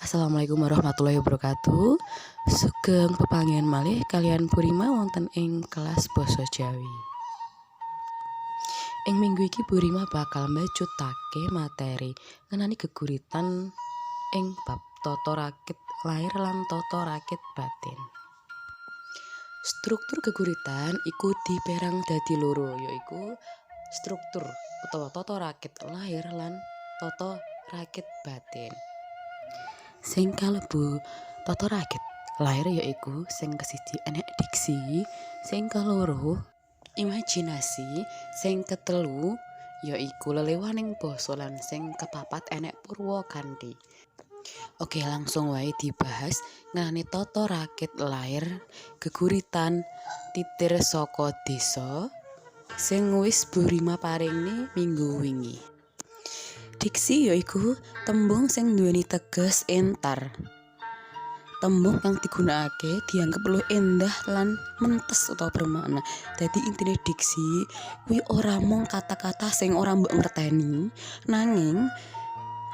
Assalamualaikum warahmatullahi wabarakatuh. Sugeng pepanggihan malih kalian Burima wonten ing kelas basa Jawi. Ing minggu iki Burima bakal mbacutake materi ngenani geguritan ing bab tata rakit lair lan tata rakit batin. Struktur geguritan iku dipérang dadi loro, yaiku struktur utawa tata rakit lair lan tata rakit batin. Sing kalebu tata rakit lair yaiku sing kesiji enek diksi, sing keloro imajinasi, sing ketelu yaiku lelewaning basa lan sing kepapat enek purwa kanthi. Oke, langsung wae dibahas ngenani tata rakit lair geguritan titir saka desa sing wis Burima paringi minggu wingi. Diksi yaiku tembung sing nduweni teges entar. Tembung kang digunakake dianggep luwih endah lan mentes utawa bermakna. Dadi intine diksi kuwi ora mung kata-kata sing ora mbok ngerteni, nanging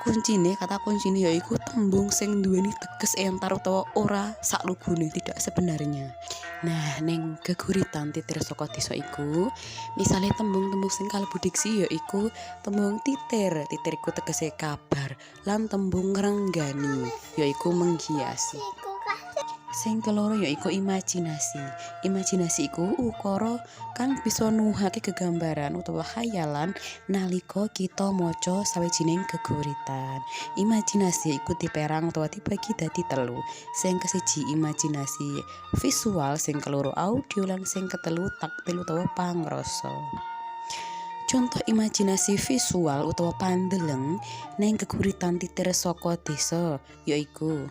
kata kuncine yaiku tembung sing nduweni teges entar utawa ora saklugune, tidak sebenarnya. Nah, ning geguritan titir saka desa iku, misale tembung-tembung sing kalebu diksi yaiku tembung titir. Titir iku tegese kabar lan tembung ngrenggani yaiku menghiasi. Sing keloro yaiku imajinasi. Imajinasi iku ukara kang bisa nuwuhake gegambaran utawa khayalan nalika kita maca sawijining geguritan. Imajinasi iku dipérang utawa dibagi dadi telu. Sing kesiji imajinasi visual, sing keloro audio lan sing ketelu taktil utawa pangrasa. Contoh imajinasi visual utawa pandeleng ning geguritan titir saka desa yaiku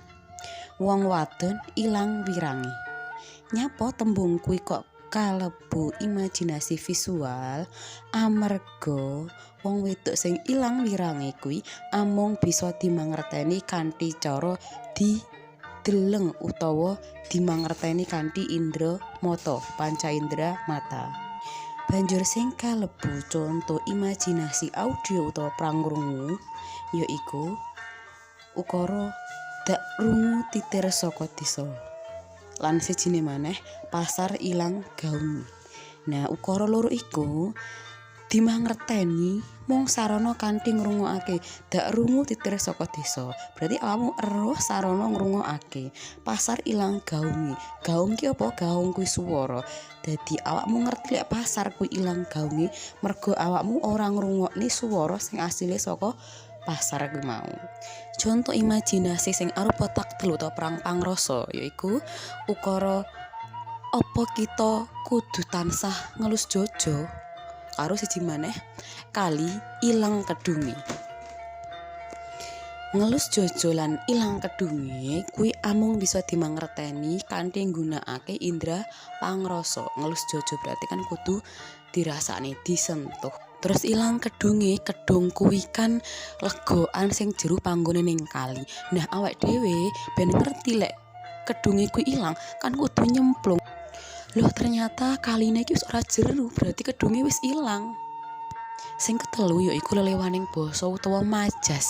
wong wadon ilang wirangi. Nyapa tembung kuwi kok kalebu imajinasi visual? Amarga wong wedok sing ilang wirangi kuwi amung bisa dimangerteni kanthi cara dideleng utawa dimangerteni kanthi indra mata, panca indra mata. Banjur sing kalebu contoh imajinasi audio utawa prangrungu yaiku ukara dak rungu titir saka desa. Lan sijine maneh pasar ilang gaung. Nah, ukara loro iku dimangerteni mung sarana kanthi ngrungokake dak rungu titir saka desa. Berarti awakmu eruh sarana ngrungokake. Pasar ilang gaungi. Gaung ki apa? Gaung kuwi swara. Dadi awakmu ngerti lek pasar kuwi ilang gaungi mergo awakmu ora ngrungokne swara sing asile saka pasar kuwi mau. Contoh imajinasi sing arupa taktil utawa perang pangrasa yaiku ukara apa kita kudu tansah ngelus jojo karo siji maneh kali ilang kedunge. Ngelus jojo lan ilang kedunge kuwi amung bisa dimangerteni kanthi nggunakake indra pangrasa. Ngelus jojo berarti kan kudu dirasani, disentuh. Terus ilang kedunge, kedung kuwi kan legokan sing jero panggone ning kali. Nah, awake dhewe ben ngerti lek kedunge kuwi ilang kan kudu nyemplung. Loh, ternyata kaline iki wis ora jero, berarti kedunge wis ilang. Sing ketelu yaiku lelewaning basa utawa majas.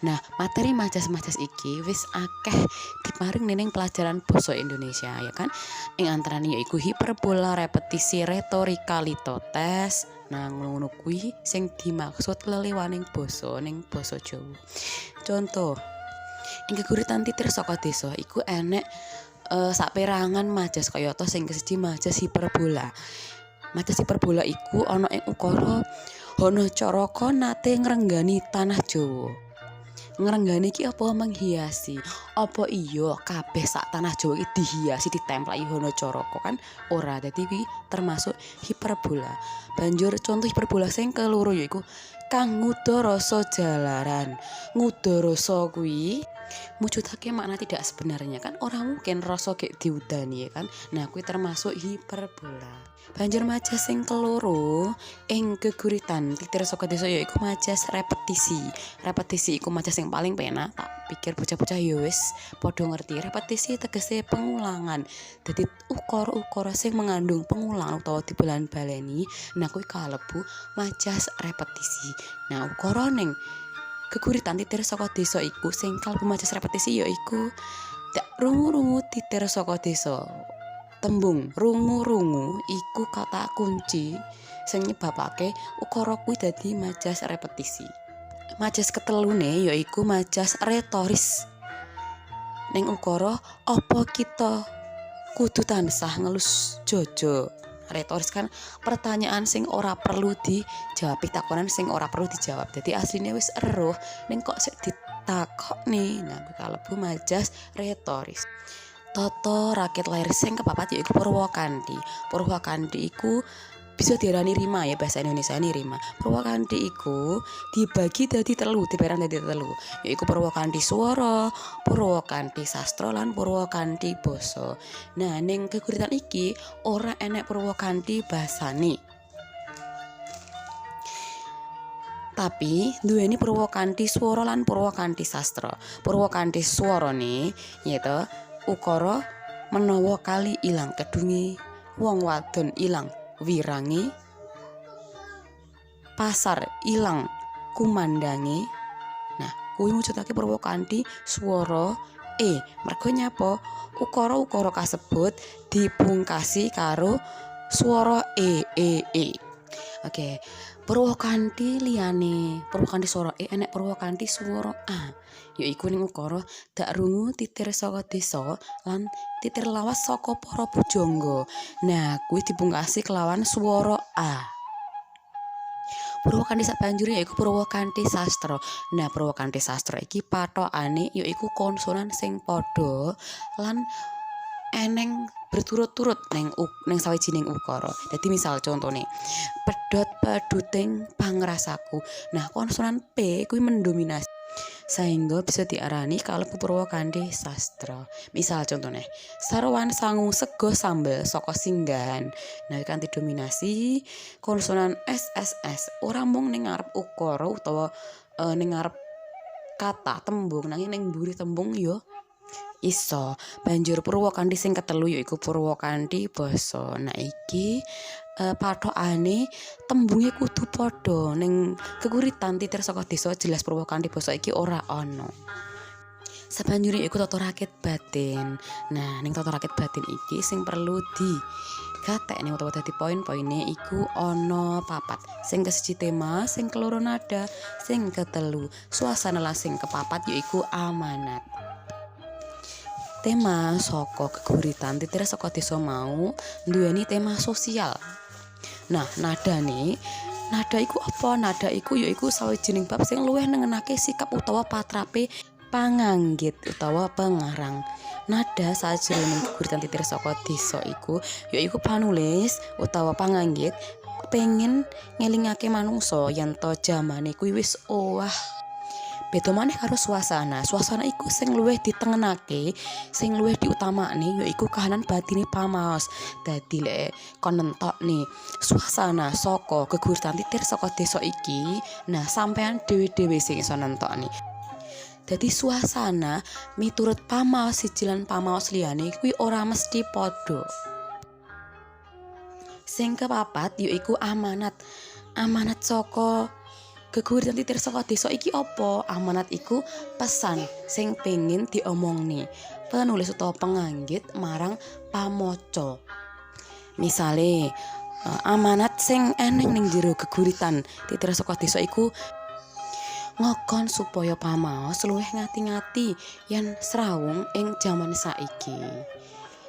Nah, materi majas-majas iki wis akeh diparing ning pelajaran basa Indonesia ya kan. Ing antarane yaiku hiperbola, repetisi, retorika, litotes. Nah, ngono kuwi sing dimaksud lelewaning basa ning basa Jawa. Contoh, ing geguritan titir saka desa iku enek saperangan majas kayata sing kesiji majas hiperbola. Majas hiperbola iku ana ing ukara Hanacaraka nate ngrenggani tanah Jawa. Ngrenggani iki apa? Menghiasi. Apa iya kabeh sak tanah Jawa iki dihiasi ditemplaki Hanacaraka? Kan ora. Dadi iki termasuk hiperbola. Banjur contoh hiperbola sing keloro yaiku kang ngudha rasa jalaran. Ngudha rasa kuwi mujudake makna tidak sebenarnya kan ora mungkin rasa gek diudani ya kan. Nah, kuwi termasuk hiperbola. Banjur majas sing keloro ing geguritan titir saka desa yaiku majas repetisi. Repetisi iku majas sing paling penak, tak pikir bocah-bocah ya wis padha ngerti. Repetisi tegese pengulangan. Dadi ukara-ukara sing mengandung pengulangan utawa dibalan-baleni, nah kuwi kalebu majas repetisi. Nah, ukara ning geguritan titir saka desa iku sing kalebu majas repetisi ya iku dak rungu-rungu titir saka desa. Tembung rungu-rungu iku kata kunci sing nyebabake ukara kuwi dadi majas repetisi. Majas ketelune ya iku majas retoris. Ning ukara apa kita kudu tansah ngelus jojo. Retoris kan pertanyaan sing ora perlu dijawab, pitakonan sing ora perlu dijawab. Jadi asline wis eruh ning kok sik ditakokne. Nah, kalebu majas retoris. Tata raket lair sing kepapat yaiku Purwakanthi. Purwakanthi iku bisa diarani rima ya, bahasa Indonesia ini rima. Purwakanthi iku dibagi dadi telu, diperang dadi telu. Yaiku Purwakanthi swara, Purwakanthi sastra lan Purwakanthi basa. Nah, ning geguritan iki ora enek Purwakanthi basane. Tapi duweni Purwakanthi swara lan Purwakanthi sastra. Purwakanthi swarane yaitu ukara menawa kali ilang kedunge, wong wadon ilang wirange, pasar ilang kumandange. Nah, kuwi mujudake Purwakanthi swara merga nyapa ukara-ukara kasebut dipungkasi karo swara e. Oke. Purwakanthi liyane Purwakanthi swara enek Purwakanthi swara a. Yaiku ning ukara dak rungu titir saka desa lan titir lawas saka para pujangga. Nah, kuwi dipungkasi kelawan swara a. Purwakanthi sabanjure yaiku Purwakanthi sastra. Nah, Purwakanthi sastra iki pathokane yaiku konsonan sing padha lan eneng berturut-turut ning sawijining ukara. Dadi misal contone pedhot peduting pangrasaku. Nah, konsonan P kuwi mendominasi sehingga bisa diarani kalebu Purwakanthi sastra. Misal contone sarwan sangu sego sambel saka singgahan. Nah, kanthi dominasi konsonan SSS ora mung ning ngarep ukara utawa ning ngarep kata tembung nanging ning mburi tembung yo iso. Banjur Purwakanthi sing ketelu yaiku Purwakanthi basa. Nah, iki pathokane tembunge kudu padha. Ning geguritan titir saka desa jelas Purwakanthi basa iki ora ana. Sabanjure iku tata rakit batin. Nah, ning tata rakit batin iki sing perlu gatekne utawa dadi poin-poine iku ana papat. Sing kesiji tema, sing keloro nada, sing ketelu suasana lan sing kepapat yaiku amanat. Tema saka geguritan titir saka desa mau duweni tema sosial. Nah, nada iku apa? Nada iku yaiku sawijining bab sing luwih nengenake sikap utawa patrape panganggit utawa pengarang. Nada sajroning geguritan titir saka desa iku yaiku panulis utawa panganggit pengen ngelingake manungsa yen to jamane kuwi wis owah. Beda maneh karo suasana. Suasana iku sing luwih ditengenake, sing luwih diutamakne yaiku kahanan batine pamaos. Dadi lek kon nentokne suasana saka geguritan titir saka desa iki, nah sampean dhewe-dhewe sing iso nentokne. Dadi suasana miturut pamaos siji lan pamaos liyane kuwi ora mesti padha. Sing kepapat yaiku amanat. Amanat saka geguritan titir saka desa iki apa? Amanat iku pesan sing pengin diomongne penulis utawa penganggit marang pamaca. Misale amanat sing eneng ning jero geguritan titir saka desa iku ngokon supaya pamaos luwih ngati-ngati yen srawung ing jaman saiki.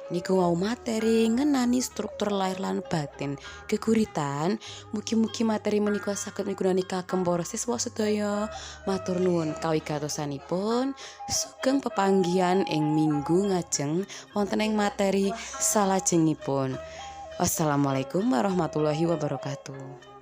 Niku wau materi ngenani struktur lair lan batin geguritan. Mugi-mugi materi menika saged migunani kagem para siswa sedaya. Matur nuwun kawigatosanipun. Sugeng pepanggihan ing minggu ngajeng wonten ing materi salajengipun. Wassalamualaikum warahmatullahi wabarakatuh.